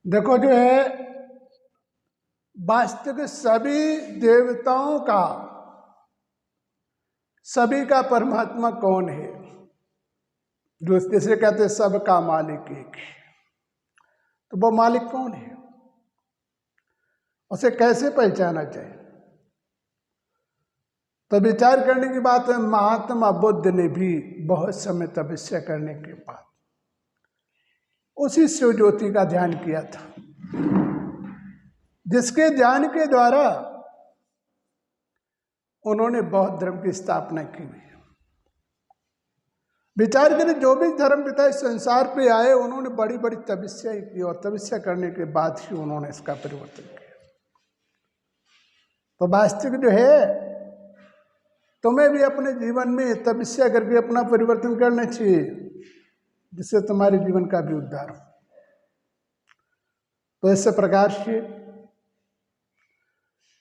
देखो जो है वास्तविक सभी देवताओं का, सभी का परमात्मा कौन है? जो जैसे कहते हैं सबका मालिक एक है, तो वो मालिक कौन है? उसे कैसे पहचाना चाहिए? तो विचार करने की बात है। महात्मा बुद्ध ने भी बहुत समय तपस्या करने के बाद उसी शिव ज्योति का ध्यान किया था, जिसके ध्यान के द्वारा उन्होंने बौद्ध धर्म की स्थापना की हुई है। विचार करें, जो भी धर्म पिता इस संसार पे आए उन्होंने बड़ी बड़ी तपस्या की, और तपस्या करने के बाद ही उन्होंने इसका परिवर्तन किया। तो वास्तविक जो है, तुम्हें भी अपने जीवन में तपस्या करके अपना परिवर्तन करना चाहिए, जिससे तुम्हारे जीवन का भी उद्धार हो। तो इस प्रकार से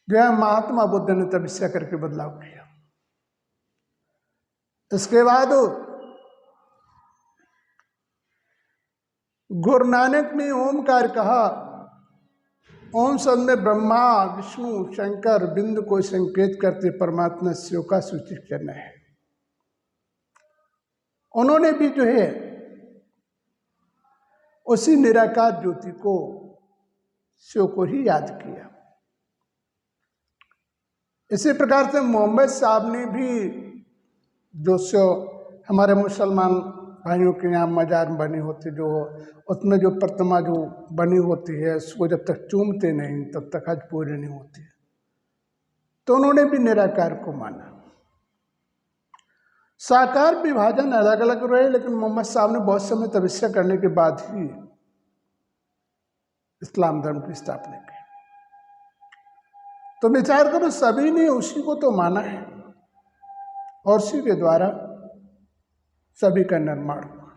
जो है महात्मा बुद्ध ने तपस्या करके बदलाव किया। इसके बाद गुरु नानक ने ओमकार कहा। ओम शब्द में ब्रह्मा विष्णु शंकर बिंदु को संकेत करते परमात्मा शिव का सूचित करना है। उन्होंने भी जो है उसी निराकार ज्योति को, शिव को ही याद किया। इसी प्रकार से मोहम्मद साहब ने भी जो शिव हमारे मुसलमान भाइयों के यहाँ मजार बनी होती, जो उसमें जो प्रतिमा जो बनी होती है, उसको जब तक चूमते नहीं तब तक हज पूरी नहीं होती है। तो उन्होंने भी निराकार को माना। साकार विभाजन अलग अलग रहे, लेकिन मोहम्मद साहब ने बहुत समय तपस्या करने के बाद ही इस्लाम धर्म की स्थापना की। तो विचार करो, सभी ने उसी को तो माना है और उसी के द्वारा सभी का निर्माण हुआ।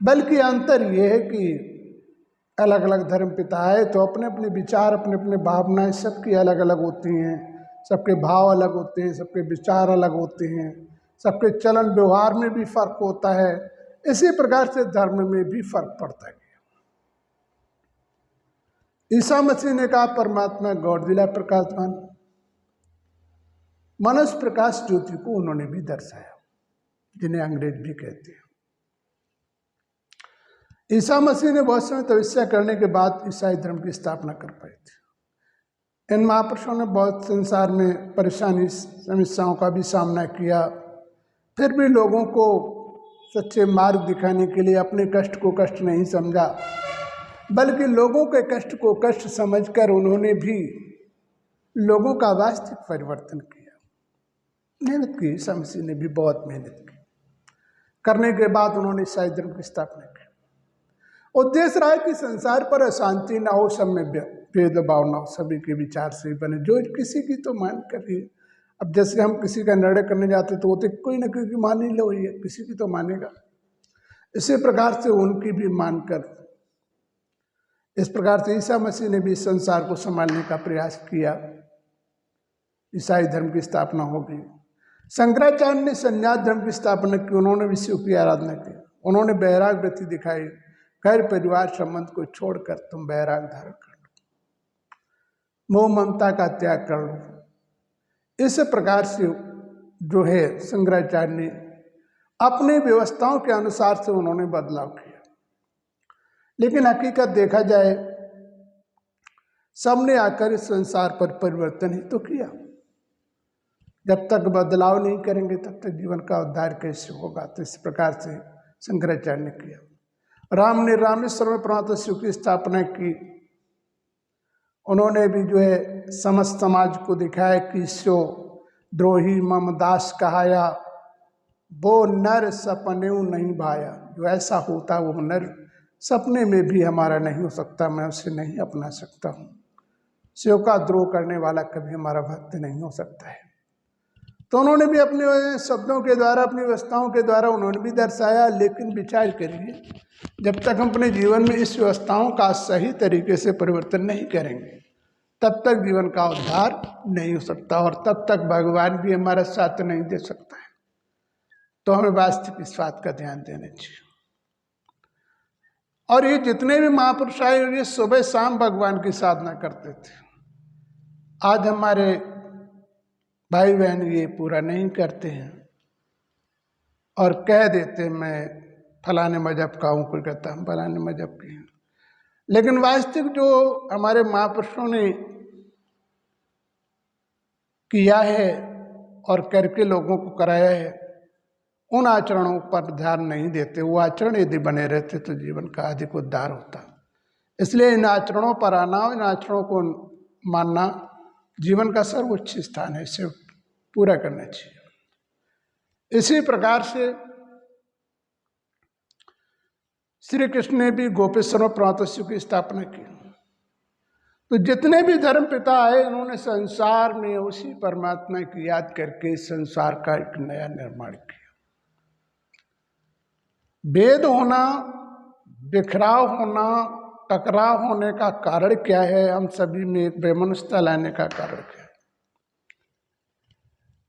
बल्कि अंतर यह है कि अलग अलग धर्म पिता है तो अपने अपने विचार, अपने अपने भावनाएं सबकी अलग अलग होती हैं, सबके भाव अलग होते हैं, सबके विचार अलग होते हैं, सबके चलन व्यवहार में भी फर्क होता है। इसी प्रकार से धर्म में भी फर्क पड़ता है। ईसा मसीह ने कहा परमात्मा गौर दिला प्रकाशवान, मनस प्रकाश ज्योति को उन्होंने भी दर्शाया, जिन्हें अंग्रेज भी कहते हैं। ईसा मसीह ने बहुत समय तपस्या करने के बाद ईसाई धर्म की स्थापना कर पाए थे। इन महापुरुषों ने बहुत संसार में परेशानी समस्याओं का भी सामना किया, फिर भी लोगों को सच्चे मार्ग दिखाने के लिए अपने कष्ट को कष्ट नहीं समझा, बल्कि लोगों के कष्ट को कष्ट समझकर उन्होंने भी लोगों का वास्तविक परिवर्तन किया। मेहनत की, ईसा मसीह ने भी बहुत मेहनत की। करने के बाद उन्होंने ईसाई धर्म की स्थापना की। उद्देश्य रहा कि संसार पर अशांति ना हो, सब में भेदभाव ना हो, सभी के विचार से बने, जो किसी की तो मान करिए। अब जैसे हम किसी का निर्णय करने जाते तो वो तो कोई ना कोई की मान ही लो, ये किसी की तो मानेगा। इसी प्रकार से उनकी भी मानकर, इस प्रकार से ईसा मसीह ने भी संसार को संभालने का प्रयास किया। ईसाई धर्म की स्थापना हो गई। शंकराचार्य ने संन्यास धर्म की स्थापना की। उन्होंने भी शिव की आराधना की। उन्होंने वैराग वृत्ति दिखाई, घर परिवार संबंध को छोड़कर तुम वैराग धारण कर लो, मोह ममता का त्याग कर लो। इस प्रकार से जो है शंकराचार्य ने अपने व्यवस्थाओं के अनुसार से उन्होंने बदलाव किया। लेकिन हकीकत देखा जाए, सबने आकर इस संसार पर परिवर्तन ही तो किया। जब तक बदलाव नहीं करेंगे तब तक जीवन का उद्धार कैसे होगा? तो इस प्रकार से शंकराचार्य ने किया। राम ने रामेश्वर में परमात्मा शिव की स्थापना की। उन्होंने भी जो है समस्त समाज को दिखाया कि शिव द्रोही मम दास कहाया, वो नर सपने नहीं भाया। जो ऐसा होता वो नर सपने में भी हमारा नहीं हो सकता, मैं उसे नहीं अपना सकता हूँ। शिव का द्रोह करने वाला कभी हमारा भक्त नहीं हो सकता है। तो उन्होंने भी अपने शब्दों के द्वारा, अपनी व्यवस्थाओं के द्वारा उन्होंने भी दर्शाया। लेकिन विचार करिए, जब तक हम अपने जीवन में इस व्यवस्थाओं का सही तरीके से परिवर्तन नहीं करेंगे तब तक जीवन का उद्धार नहीं हो सकता, और तब तक भगवान भी हमारा साथ नहीं दे सकता है। तो हमें वास्तविक इस बात का ध्यान देना चाहिए। और ये जितने भी महापुरुष आए ये सुबह शाम भगवान की साधना करते थे। आज हमारे भाई बहन ये पूरा नहीं करते हैं और कह देते मैं फलाने मजहब का हूँ, कोई कहता हम फलाने मजहब के हैं। लेकिन वास्तविक जो हमारे महापुरुषों ने किया है और करके लोगों को कराया है, उन आचरणों पर ध्यान नहीं देते। वो आचरण यदि बने रहते तो जीवन का अधिक उद्धार होता। इसलिए इन आचरणों पर आना, इन आचरणों को मानना जीवन का सर्वोच्च स्थान है, इसे पूरा करना चाहिए। इसी प्रकार से श्री कृष्ण ने भी गोपेश्वर प्रातस्यु की स्थापना की। तो जितने भी धर्म पिता आए उन्होंने संसार में उसी परमात्मा की याद करके संसार का एक नया निर्माण किया। भेद होना, बिखराव होना, टकराव होने का कारण क्या है? हम सभी में एक वैमनस्यता लाने का कारण क्या है?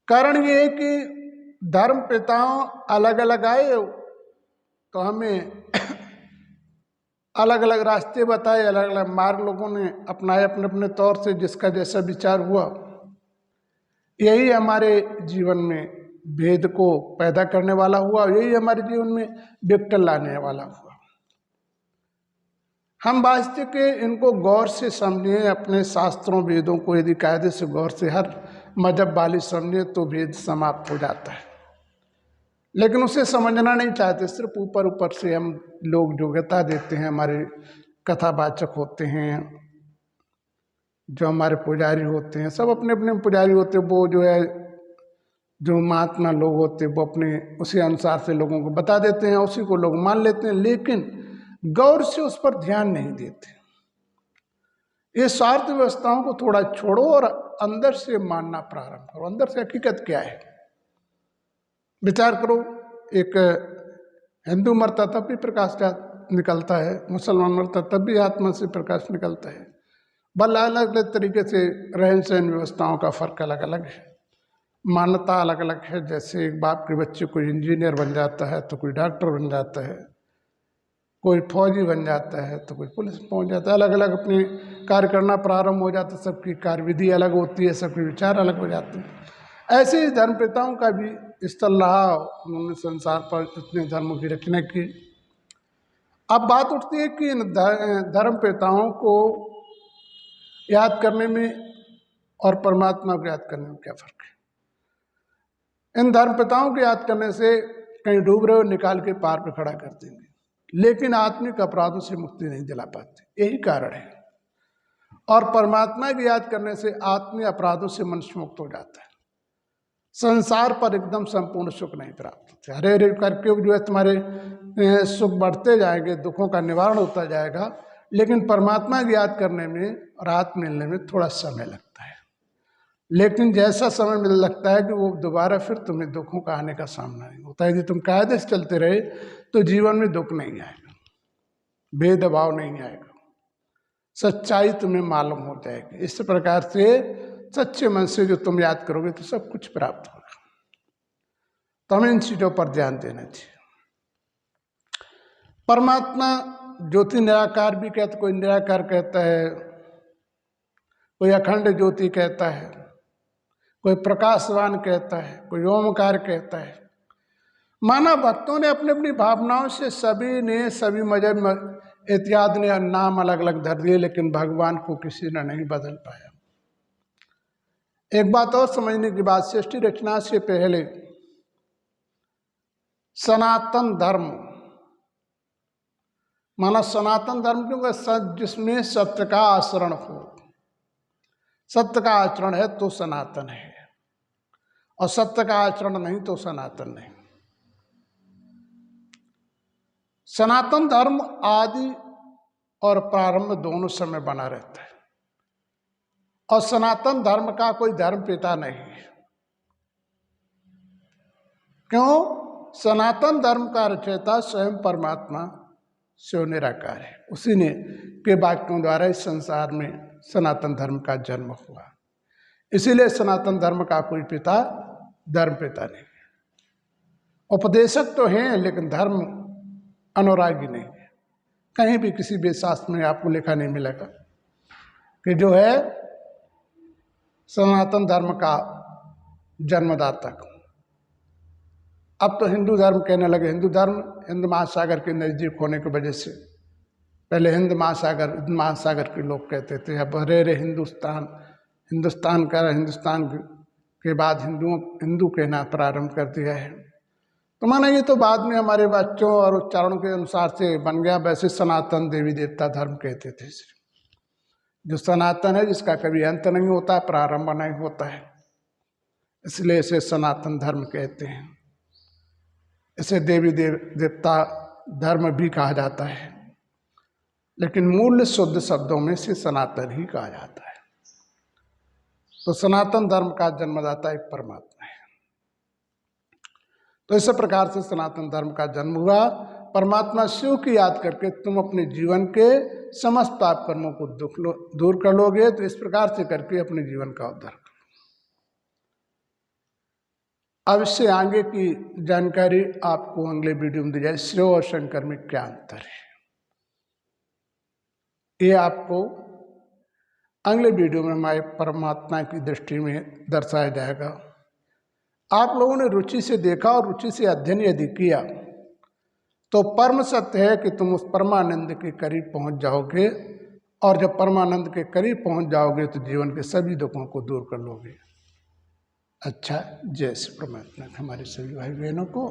कारण ये है कि धर्म पिताओं अलग अलग आए तो हमें अलग अलग रास्ते बताए, अलग अलग मार्ग लोगों ने अपनाए अपने अपने तौर से, जिसका जैसा विचार हुआ। यही हमारे जीवन में भेद को पैदा करने वाला हुआ, यही हमारे जीवन में विघटन लाने वाला हुआ। हम वास्तव के इनको गौर से समझें, अपने शास्त्रों वेदों को यदि कायदे से गौर से हर मजहब वाली समझे तो भेद समाप्त हो जाता है। लेकिन उसे समझना नहीं चाहते, सिर्फ ऊपर ऊपर से हम लोग योग्यता देते हैं। हमारे कथावाचक होते हैं, जो हमारे पुजारी होते हैं, सब अपने अपने पुजारी होते हैं। वो जो है जो महात्मा लोग होते हैं वो अपने उसी अनुसार से लोगों को बता देते हैं, उसी को लोग मान लेते हैं, लेकिन गौर से उस पर ध्यान नहीं देते। ये स्वार्थ व्यवस्थाओं को थोड़ा छोड़ो और अंदर से मानना प्रारंभ करो। अंदर से हकीकत क्या है विचार करो। एक हिंदू मरता तब भी प्रकाश निकलता है, मुसलमान मरता तब भी आत्मा से प्रकाश निकलता है। बल अलग अलग तरीके से रहन सहन व्यवस्थाओं का फर्क अलग अलग है, मान्यता अलग अलग है। जैसे एक बाप के बच्चे कोई इंजीनियर बन जाता है तो कोई डॉक्टर बन जाता है, कोई फौजी बन जाता है तो कोई पुलिस में पहुंच जाता है। अलग अलग अपने कार्य करना प्रारंभ हो जाता है, सबकी कार्यविधि अलग होती है, सबके विचार अलग हो जाते हैं। ऐसे ही धर्मपिताओं का भी स्थल रहा, उन्होंने संसार पर इतने धर्मों की रचना की। अब बात उठती है कि इन धर्मपिताओं को याद करने में और परमात्मा को याद करने में क्या फर्क है? इन धर्मपिताओं को याद करने से कहीं डूब रहे हो निकाल के पार पे खड़ा कर देंगे, लेकिन आत्मिक अपराधों से मुक्ति नहीं दिला पाते। यही कारण है। और परमात्मा की याद करने से आत्मिक अपराधों से मनुष्य मुक्त हो जाता है। संसार पर एकदम संपूर्ण सुख नहीं प्राप्त होता। हरे हरे करके जो है तुम्हारे सुख बढ़ते जाएंगे, दुखों का निवारण होता जाएगा, लेकिन परमात्मा की याद करने में राहत मिलने में थोड़ा समय लगता है। लेकिन जैसा समय मिल लगता है कि वो दोबारा फिर तुम्हें दुखों का आने का सामना नहीं होता है। यदि तुम कायदे से चलते रहे तो जीवन में दुख नहीं आएगा, भेदभाव नहीं आएगा, सच्चाई तुम्हें मालूम हो जाएगी। इस प्रकार से सच्चे मन से जो तुम याद करोगे तो सब कुछ प्राप्त होगा। तो हमें इन चीजों पर ध्यान देना चाहिए। परमात्मा ज्योति निराकार भी कहता, कोई निराकार कहता है, कोई अखंड ज्योति कहता है, कोई प्रकाशवान कहता है, कोई ओमकार कहता है। माना भक्तों ने अपनी अपनी भावनाओं से सभी मजहब इत्यादि ने नाम अलग अलग धर दिए, लेकिन भगवान को किसी ने नहीं बदल पाया। एक बात और समझने की बात, सृष्टि रचना से पहले सनातन धर्म, माना सनातन धर्म क्योंकि जिसमें सत्य का आचरण हो, सत्य का आचरण है तो सनातन है, और सत्य का आचरण नहीं तो सनातन नहीं। सनातन धर्म आदि और प्रारंभ दोनों समय बना रहता है, और सनातन धर्म का कोई धर्म पिता नहीं है। क्यों? सनातन धर्म का रचयिता स्वयं परमात्मा शिव निराकार है। उसी ने के वाक्यों द्वारा इस संसार में सनातन धर्म का जन्म हुआ। इसीलिए सनातन धर्म का कोई पिता धर्म पिता नहीं है। उपदेशक तो हैं लेकिन धर्म अनुरागी नहीं है। कहीं भी किसी भी शास्त्र में आपको लिखा नहीं मिलेगा कि जो है सनातन धर्म का जन्मदाता। अब तो हिंदू धर्म कहने लगे। हिंदू धर्म हिंद महासागर के नज़दीक होने की वजह से, पहले हिंद महासागर के लोग कहते थे, अब अरे हिंदुस्तान, हिंदुस्तान के बाद हिंदू कहना प्रारंभ कर दिया है। तो माना ये तो बाद में हमारे बच्चों और उच्चारणों के अनुसार से बन गया। वैसे सनातन देवी देवता धर्म कहते थे, जो सनातन है, जिसका कभी अंत नहीं होता, प्रारंभ नहीं होता है, इसलिए इसे सनातन धर्म कहते हैं। इसे देवी देवता धर्म भी कहा जाता है, लेकिन मूल शुद्ध शब्दों में से सनातन ही कहा जाता है। तो सनातन धर्म का जन्मदाता एक परमात्मा है। तो इस प्रकार से सनातन धर्म का जन्म हुआ। परमात्मा शिव की याद करके तुम अपने जीवन के समस्त पाप कर्मों को दूर कर लोगे। तो इस प्रकार से करके अपने जीवन का उद्धार कर। अब इससे आगे की जानकारी आपको अगले वीडियो में दी जाए। शिव और शंकर में क्या अंतर है, ये आपको अगले वीडियो में हमारे परमात्मा की दृष्टि में दर्शाया जाएगा। आप लोगों ने रुचि से देखा और रुचि से अध्ययन यदि किया तो परम सत्य है कि तुम उस परमानंद के करीब पहुंच जाओगे, और जब परमानंद के करीब पहुंच जाओगे तो जीवन के सभी दुखों को दूर कर लोगे। अच्छा, जय श्री परमात्मा हमारे सभी भाई बहनों को।